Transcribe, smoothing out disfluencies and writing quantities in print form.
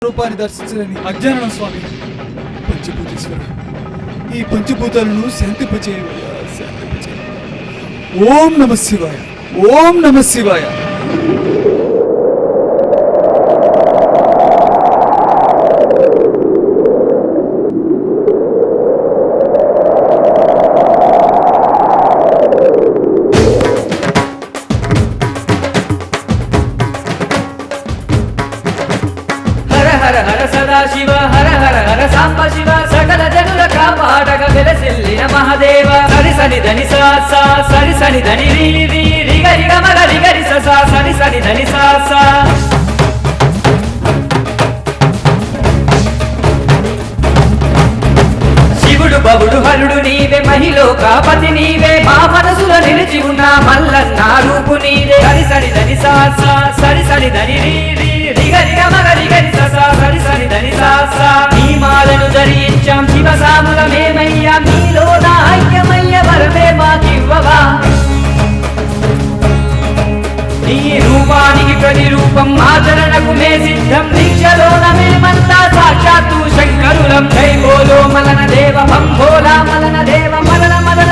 రూపాన్ని దర్శించలేని అజ్ఞానం స్వామి. పంచభూతేశ్వర, ఈ పంచభూతాలను శాంతింపచేయవయ్యా, శాంతింపచేయ. ఓం నమ శివాయ, ఓం నమ శివాయ. శివ హర హర హర సాంబ శివ సకల జనుల కాపాడగ వెలసిల్లిన మహాదేవ. సరి సని ధని సా సా సరి సని ధని రీ రీ రిగ రిగ మగ రిగ రి స సా సని సని ధని సా సా. శివుడు బవుడు హరుడు నీవే, మహిలోకాపతి నీవే, మా మనసుల నిలిచి ఉన్న మల్లన్న రూపు నీవే. సరి సని ధని సా సా సరి సని ధని రీ రీ రిగ రిగ మగ రిగ రి స సా సరి సని ధని సా సా. నీ మాలను ధరించాం శివ సాములమేమయ్యా, నీలో నా ఐక్యమయ్య వరమే మాకివ్వవా. నీ రూపానికి ప్రతిరూపం ఆచరణకు మే సిద్ధం, దీక్షలోన మేమంతా సాక్షాత్తు శంకరులం. జై బోలో మలన దేవ భం భోలా మలన దేవ మలన మలన